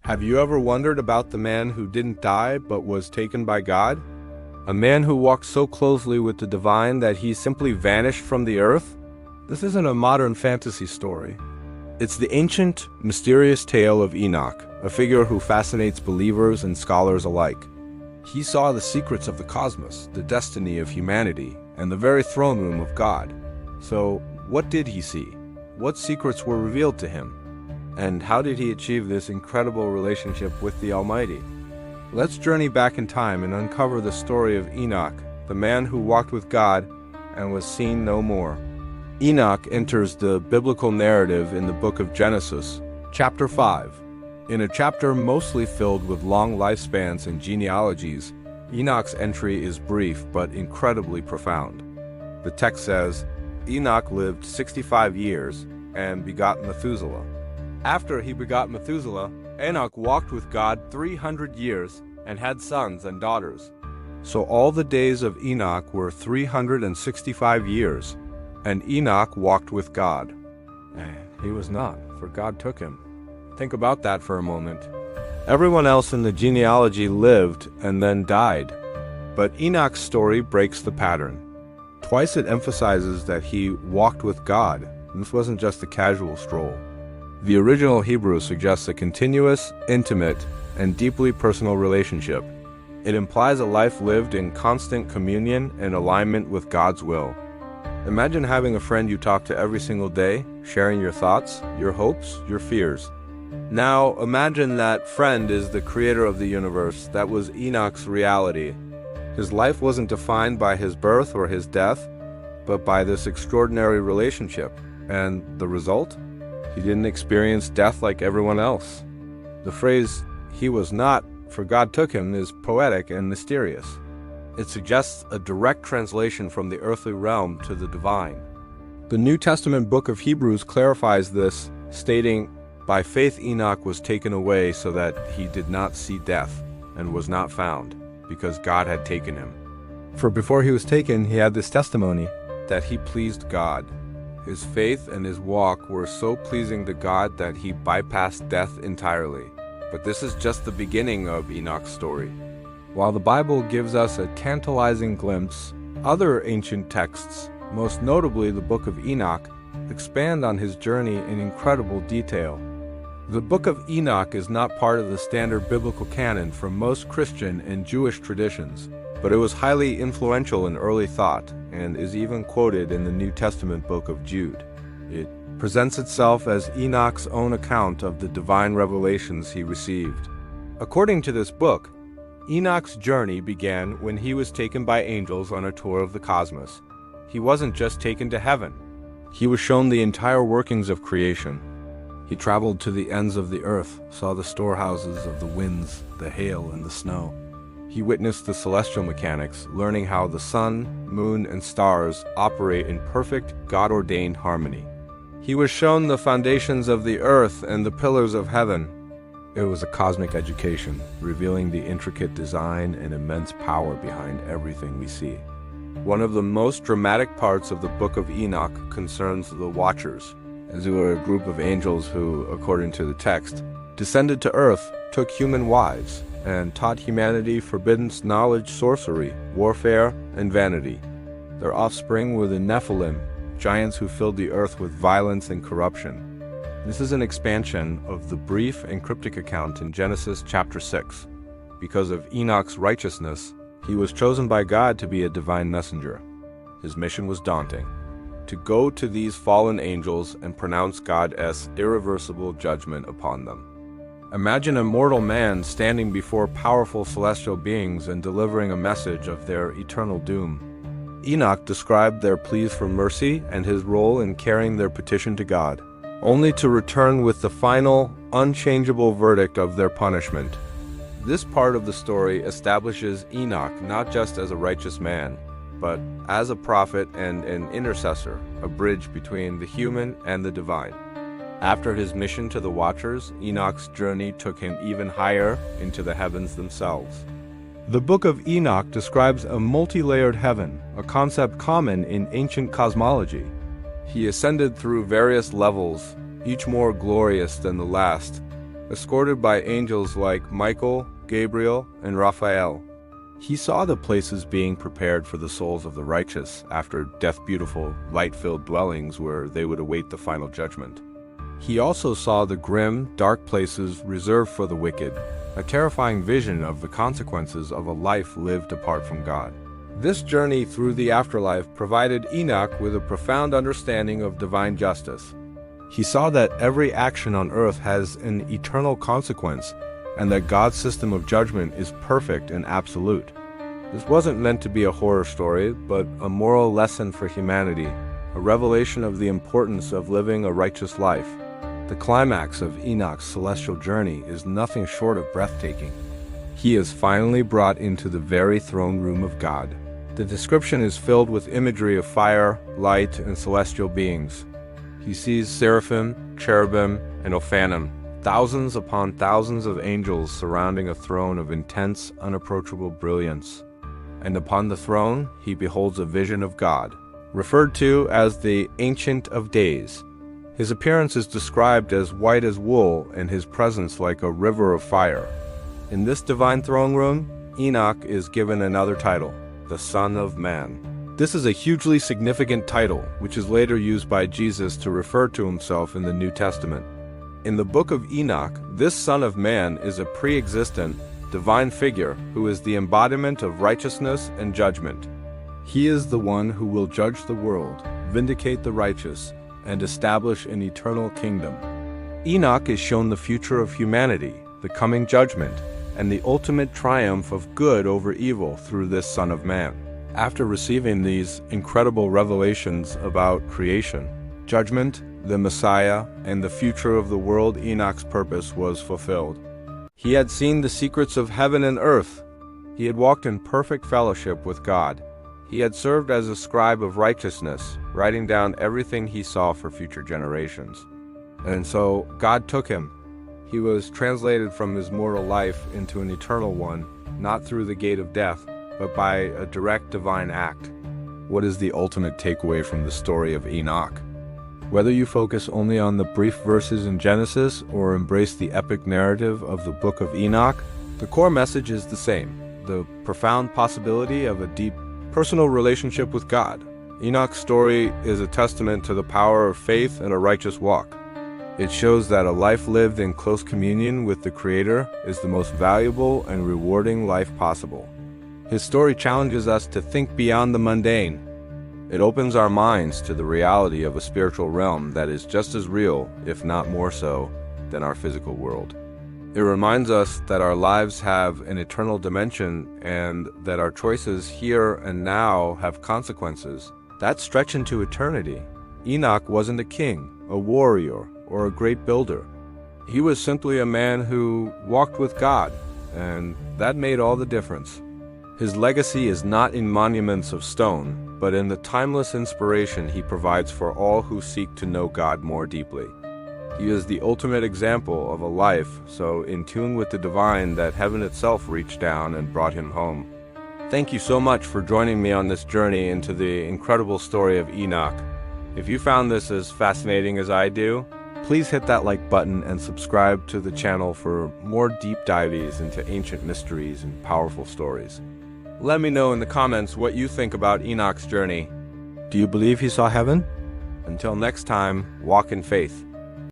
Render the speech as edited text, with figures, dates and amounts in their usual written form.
Have you ever wondered about the man who didn't die but was taken by God? A man who walked so closely with the divine that he simply vanished from the earth? This isn't a modern fantasy story. It's the ancient, mysterious tale of Enoch, a figure who fascinates believers and scholars alike. He saw the secrets of the cosmos, the destiny of humanity, and the very throne room of God. So, what did he see? What secrets were revealed to him? And how did he achieve this incredible relationship with the Almighty? Let's journey back in time and uncover the story of Enoch, the man who walked with God and was seen no more. Enoch enters the biblical narrative in the book of Genesis, chapter 5. In a chapter mostly filled with long lifespans and genealogies, Enoch's entry is brief but incredibly profound. The text says, Enoch lived 65 years and begot Methuselah. After he begot Methuselah, Enoch walked with God 300 years and had sons and daughters. So all the days of Enoch were 365 years, and Enoch walked with God. And he was not, for God took him. Think about that for a moment. Everyone else in the genealogy lived and then died. But Enoch's story breaks the pattern. Twice it emphasizes that he walked with God. This wasn't just a casual stroll. The original Hebrew suggests a continuous, intimate, and deeply personal relationship. It implies a life lived in constant communion and alignment with God's will. Imagine having a friend you talk to every single day, sharing your thoughts, your hopes, your fears. Now, imagine that friend is the creator of the universe. That was Enoch's reality. His life wasn't defined by his birth or his death, but by this extraordinary relationship. And the result? He didn't experience death like everyone else. The phrase, "he was not, for God took him," is poetic and mysterious. It suggests a direct translation from the earthly realm to the divine. The New Testament book of Hebrews clarifies this, stating, "By faith Enoch was taken away so that he did not see death, and was not found, because God had taken him." For before he was taken, he had this testimony, that he pleased God. His faith and his walk were so pleasing to God that he bypassed death entirely. But this is just the beginning of Enoch's story. While the Bible gives us a tantalizing glimpse, other ancient texts, most notably the book of Enoch, expand on his journey in incredible detail. The book of Enoch is not part of the standard biblical canon for most Christian and Jewish traditions, but it was highly influential in early thought and is even quoted in the New Testament book of Jude. It presents itself as Enoch's own account of the divine revelations he received. According to this book, Enoch's journey began when he was taken by angels on a tour of the cosmos. He wasn't just taken to heaven. He was shown the entire workings of creation. He traveled to the ends of the earth, saw the storehouses of the winds, the hail, and the snow. He witnessed the celestial mechanics, learning how the sun, moon, and stars operate in perfect, God-ordained harmony. He was shown the foundations of the earth and the pillars of heaven. It was a cosmic education, revealing the intricate design and immense power behind everything we see. One of the most dramatic parts of the book of Enoch concerns the Watchers, as they were a group of angels who, according to the text, descended to earth, took human wives, and taught humanity forbidden knowledge, sorcery, warfare, and vanity. Their offspring were the Nephilim, giants who filled the earth with violence and corruption. This is an expansion of the brief and cryptic account in Genesis chapter 6. Because of Enoch's righteousness, he was chosen by God to be a divine messenger. His mission was daunting: to go to these fallen angels and pronounce God's irreversible judgment upon them. Imagine a mortal man standing before powerful celestial beings and delivering a message of their eternal doom. Enoch described their pleas for mercy and his role in carrying their petition to God, only to return with the final, unchangeable verdict of their punishment. This part of the story establishes Enoch not just as a righteous man, but as a prophet and an intercessor, a bridge between the human and the divine. After his mission to the Watchers, Enoch's journey took him even higher into the heavens themselves. The book of Enoch describes a multi-layered heaven, a concept common in ancient cosmology. He ascended through various levels, each more glorious than the last. escorted by angels like Michael, Gabriel, and Raphael. He saw the places being prepared for the souls of the righteous after death-beautiful, light-filled dwellings where they would await the final judgment. He also saw the grim, dark places reserved for the wicked, a terrifying vision of the consequences of a life lived apart from God. This journey through the afterlife provided Enoch with a profound understanding of divine justice. He saw that every action on earth has an eternal consequence, and that God's system of judgment is perfect and absolute. This wasn't meant to be a horror story, but a moral lesson for humanity, a revelation of the importance of living a righteous life. The climax of Enoch's celestial journey is nothing short of breathtaking. He is finally brought into the very throne room of God. The description is filled with imagery of fire, light, and celestial beings. He sees seraphim, cherubim, and Ophanim, thousands upon thousands of angels surrounding a throne of intense, unapproachable brilliance. And upon the throne, he beholds a vision of God, referred to as the Ancient of Days. His appearance is described as white as wool and his presence like a river of fire. In this divine throne room, Enoch is given another title, the Son of Man. This is a hugely significant title, which is later used by Jesus to refer to himself in the New Testament. In the book of Enoch, this Son of Man is a pre-existent, divine figure who is the embodiment of righteousness and judgment. He is the one who will judge the world, vindicate the righteous, and establish an eternal kingdom. Enoch is shown the future of humanity, the coming judgment, and the ultimate triumph of good over evil through this Son of Man. After receiving these incredible revelations about creation, judgment, the Messiah, and the future of the world, Enoch's purpose was fulfilled. He had seen the secrets of heaven and earth. He had walked in perfect fellowship with God. He had served as a scribe of righteousness, writing down everything he saw for future generations. And so God took him. He was translated from his mortal life into an eternal one, not through the gate of death, but by a direct divine act. What is the ultimate takeaway from the story of Enoch? Whether you focus only on the brief verses in Genesis or embrace the epic narrative of the book of Enoch, the core message is the same: the profound possibility of a deep, personal relationship with God. Enoch's story is a testament to the power of faith and a righteous walk. It shows that a life lived in close communion with the Creator is the most valuable and rewarding life possible. His story challenges us to think beyond the mundane. It opens our minds to the reality of a spiritual realm that is just as real, if not more so, than our physical world. It reminds us that our lives have an eternal dimension and that our choices here and now have consequences that stretch into eternity. Enoch wasn't a king, a warrior, or a great builder. He was simply a man who walked with God, and that made all the difference. His legacy is not in monuments of stone, but in the timeless inspiration he provides for all who seek to know God more deeply. He is the ultimate example of a life so in tune with the divine that heaven itself reached down and brought him home. Thank you so much for joining me on this journey into the incredible story of Enoch. If you found this as fascinating as I do, please hit that like button and subscribe to the channel for more deep dives into ancient mysteries and powerful stories. Let me know in the comments what you think about Enoch's journey. Do you believe he saw heaven? Until next time, walk in faith.